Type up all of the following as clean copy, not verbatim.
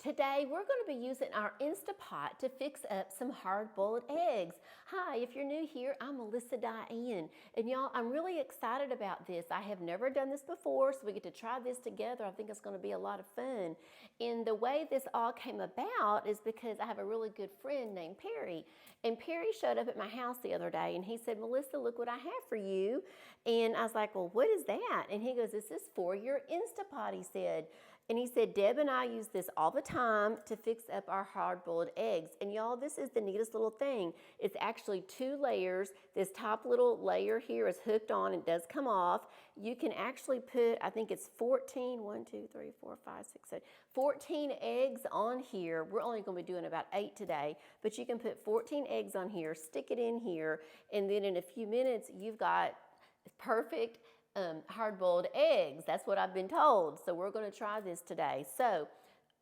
Today, we're going to be using our Instapot to fix up some hard-boiled eggs. Hi, if you're new here, I'm Melissa Diane. And y'all, I'm really excited about this. I have never done this before, so we get to try this together. I think it's going to be a lot of fun. And the way this all came about is because I have a really good friend named Perry. And Perry showed up at my house the other day, and he said, Melissa, look what I have for you. And I was like, well, what is that? And he goes, this is for your Instapot, he said. And he said, Deb and I use this all the time to fix up our hard-boiled eggs. And y'all, this is the neatest little thing. It's actually 2 layers. This top little layer here is hooked on. It does come off. You can actually put, I think it's 14, 1, 2, 3, 4, 5, 6, 7, 14 eggs on here. We're only going to be doing about 8 today, but you can put 14 eggs on here, stick it in here, and then in a few minutes, you've got perfect hard-boiled eggs. That's what I've been told. So we're going to try this today. So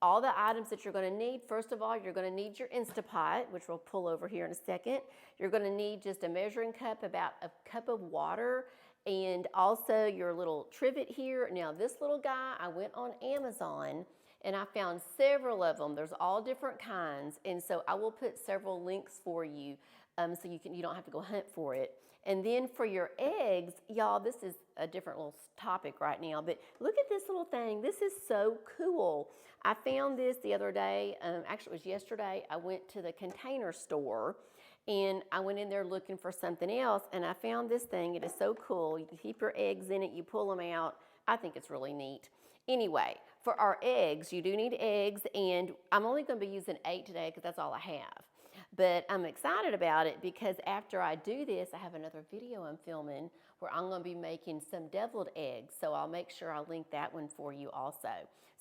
all the items that you're going to need, first of all, you're going to need your Instapot, which we'll pull over here in a second. You're going to need just a measuring cup, about a cup of water, and also your little trivet here. Now this little guy, I went on Amazon and I found several of them. There's all different kinds, and so I will put several links for you so you don't have to go hunt for it. And then for your eggs, y'all, this is a different little topic right now, but look at this little thing. This is so cool. I found this the other day. Actually, it was yesterday. I went to the Container Store, and I went in there looking for something else, and I found this thing. It is so cool. You can keep your eggs in it. You pull them out. I think it's really neat. Anyway, for our eggs, you do need eggs, and I'm only going to be using 8 today because that's all I have. But I'm excited about it because after I do this, I have another video I'm filming where I'm going to be making some deviled eggs. So I'll make sure I'll link that one for you also.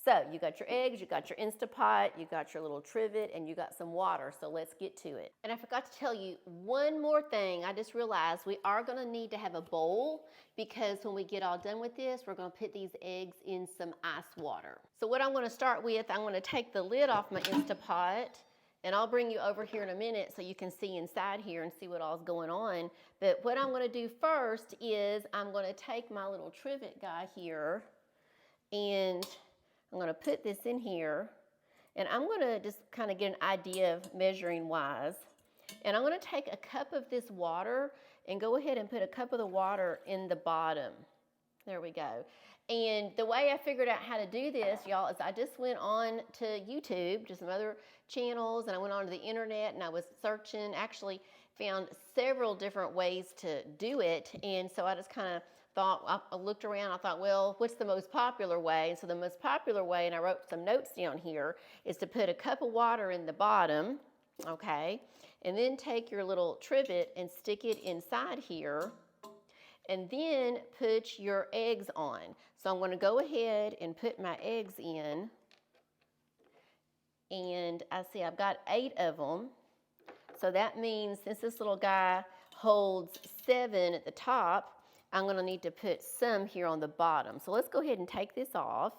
So you got your eggs, you got your Instapot, you got your little trivet, and you got some water. So let's get to it. And I forgot to tell you one more thing. I just realized we are going to need to have a bowl because when we get all done with this, we're going to put these eggs in some ice water. So what I'm going to start with, I'm going to take the lid off my Instapot. And I'll bring you over here in a minute so you can see inside here and see what all's going on. But what I'm going to do first is I'm going to take my little trivet guy here and I'm going to put this in here. And I'm going to just kind of get an idea of measuring wise. And I'm going to take a cup of this water and go ahead and put a cup of the water in the bottom. There we go. And the way I figured out how to do this, y'all, is I just went on to YouTube, just some other channels, and I went onto the internet and I was searching, actually found several different ways to do it. And so I just kind of thought, I looked around, I thought, well, what's the most popular way? And so the most popular way, and I wrote some notes down here, is to put a cup of water in the bottom, okay? And then take your little trivet and stick it inside here. And then put your eggs on. So I'm going to go ahead and put my eggs in. And I see I've got 8 of them. So that means since this little guy holds 7 at the top, I'm going to need to put some here on the bottom. So let's go ahead and take this off.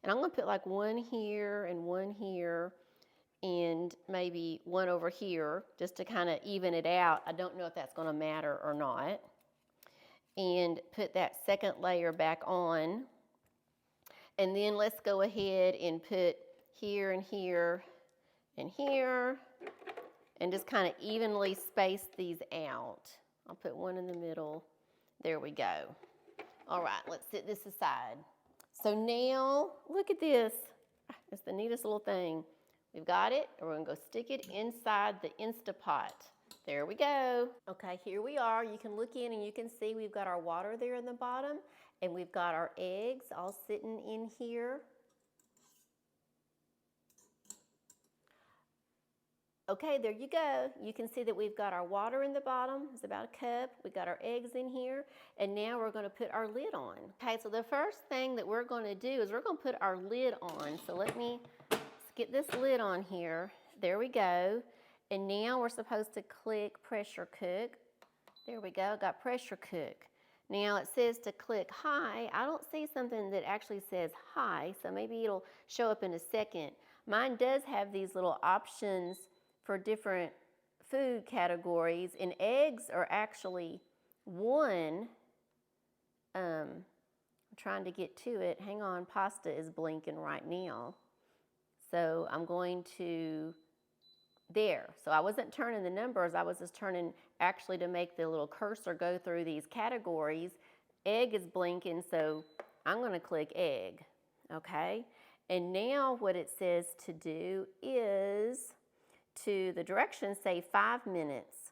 And I'm going to put like 1 here and 1 here and maybe 1 over here just to kind of even it out. I don't know if that's going to matter or not. And put that second layer back on. And then let's go ahead and put here and here and here and just kind of evenly space these out. I'll put 1 in the middle. There we go. All right, let's set this aside. So now, look at this. It's the neatest little thing. We've got it, and we're gonna go stick it inside the Instapot. There we go. Okay, here we are. You can look in and you can see we've got our water there in the bottom and we've got our eggs all sitting in here. Okay, there you go. You can see that we've got our water in the bottom. It's about a cup. We got our eggs in here. And now we're going to put our lid on. Okay, so the first thing that we're going to do is we're going to put our lid on. So let me get this lid on here. There we go. And now we're supposed to click pressure cook. There we go, got pressure cook. Now it says to click high. I don't see something that actually says high, so maybe it'll show up in a second. Mine does have these little options for different food categories, and eggs are actually one. I'm trying to get to it. Hang on, pasta is blinking right now. So I'm going to, there. So I wasn't turning the numbers, I was just turning actually to make the little cursor go through these categories. Egg is blinking, so I'm going to click egg, okay? And now what it says to do is to the directions say 5 minutes.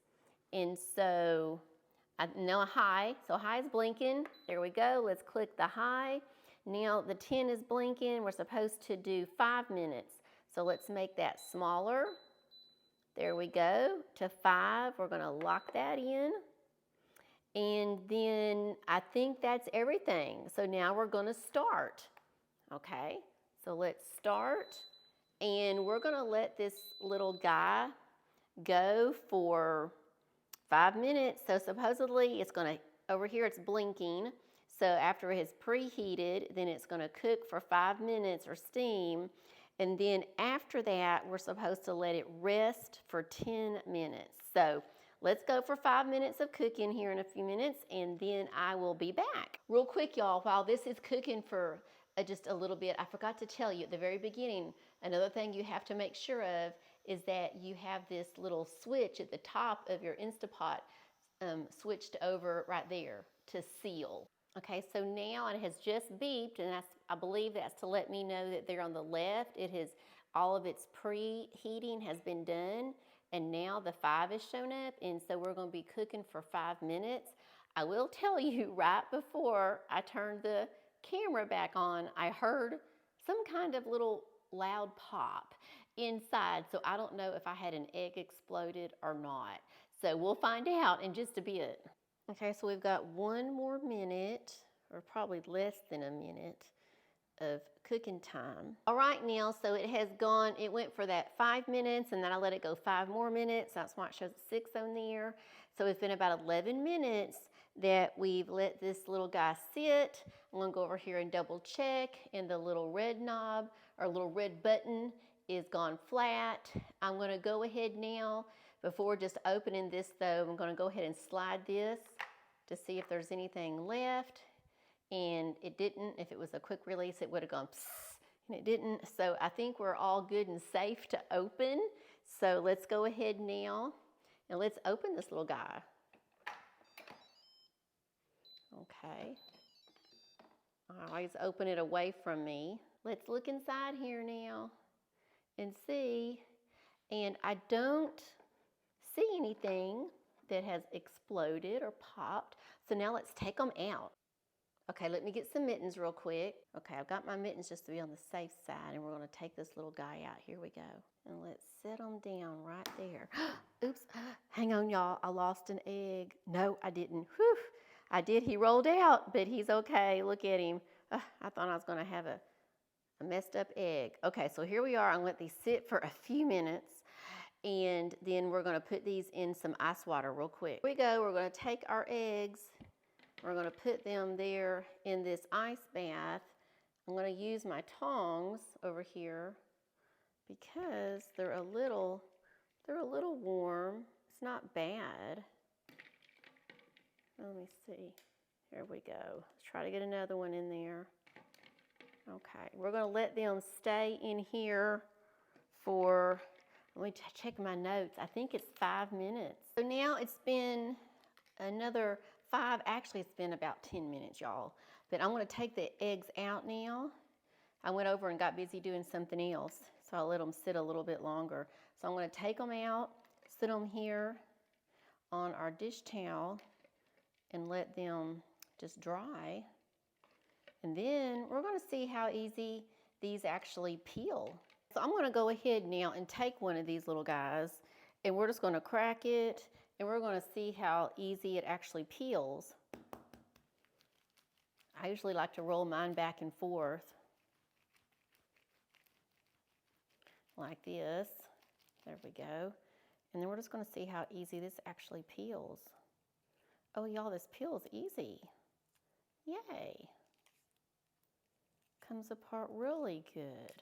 And so I know high, so high is blinking. There we go, let's click the high. Now the 10 is blinking, we're supposed to do 5 minutes. So let's make that smaller. There we go, to 5, we're gonna lock that in. And then I think that's everything. So now we're gonna start, okay? So let's start, and we're gonna let this little guy go for 5 minutes. So supposedly it's gonna, over here it's blinking. So after it's preheated, then it's gonna cook for 5 minutes or steam. And then after that, we're supposed to let it rest for 10 minutes. So let's go for 5 minutes of cooking here in a few minutes, and then I will be back. Real quick, y'all, while this is cooking for just a little bit, I forgot to tell you at the very beginning, another thing you have to make sure of is that you have this little switch at the top of your Instapot switched over right there to seal. Okay, so now it has just beeped, and I believe that's to let me know that they're on the left. It has, all of its preheating has been done, and now the 5 is shown up, and so we're going to be cooking for 5 minutes. I will tell you, right before I turned the camera back on, I heard some kind of little loud pop inside, so I don't know if I had an egg exploded or not. So we'll find out in just a bit. Okay, so we've got 1 more minute, or probably less than a minute, of cooking time. All right, now, so it has gone, it went for that 5 minutes, and then I let it go 5 more minutes. That's why it shows 6 on there. So it's been about 11 minutes that we've let this little guy sit. I'm gonna go over here and double check, and the little red knob, or little red button, is gone flat. I'm gonna go ahead now, before just opening this though, I'm gonna go ahead and slide this to see if there's anything left. And it didn't. If it was a quick release, it would have gone psst, and it didn't. So I think we're all good and safe to open. So let's go ahead now and let's open this little guy. Okay. I always open it away from me. Let's look inside here now and see. And I don't see anything that has exploded or popped. So now let's take them out. Okay, let me get some mittens real quick. Okay, I've got my mittens just to be on the safe side, and we're gonna take this little guy out. Here we go. And let's set them down right there. Oops, hang on y'all, I lost an egg. No, I didn't. Whew, I did, he rolled out, but he's okay, look at him. I thought I was gonna have a messed up egg. Okay, so here we are. I'm gonna let these sit for a few minutes, and then we're gonna put these in some ice water real quick. Here we go, we're gonna take our eggs, we're gonna put them there in this ice bath. I'm gonna use my tongs over here because they're a little warm. It's not bad. Let me see, here we go. Let's try to get another one in there. Okay, we're gonna let them stay in here for, let me check my notes. I think it's 5 minutes. So now it's been another 5, actually it's been about 10 minutes, y'all. But I'm gonna take the eggs out now. I went over and got busy doing something else, so I'll let them sit a little bit longer. So I'm gonna take them out, sit them here on our dish towel, and let them just dry. And then we're gonna see how easy these actually peel. So I'm gonna go ahead now and take one of these little guys, and we're just gonna crack it, and we're gonna see how easy it actually peels. I usually like to roll mine back and forth like this. There we go. And then we're just gonna see how easy this actually peels. Oh y'all, this peels easy. Yay. Comes apart really good.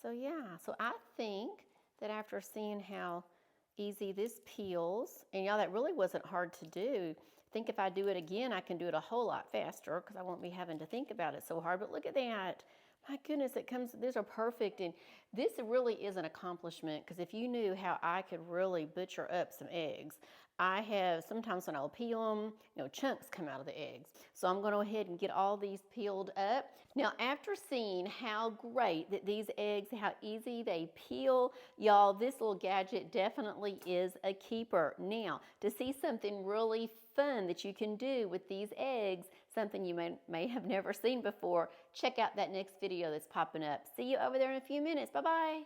So yeah, so I think that after seeing how easy this peels, and y'all, that really wasn't hard to do. I think if I do it again, I can do it a whole lot faster because I won't be having to think about it so hard. But look at that. My goodness, these are perfect. And this really is an accomplishment because if you knew how I could really butcher up some eggs, I have sometimes when I'll peel them, chunks come out of the eggs. So I'm going to go ahead and get all these peeled up. Now, after seeing how great that these eggs, how easy they peel, y'all, this little gadget definitely is a keeper. Now, to see something really fun that you can do with these eggs, something you may have never seen before, check out that next video that's popping up. See you over there in a few minutes. Bye-bye.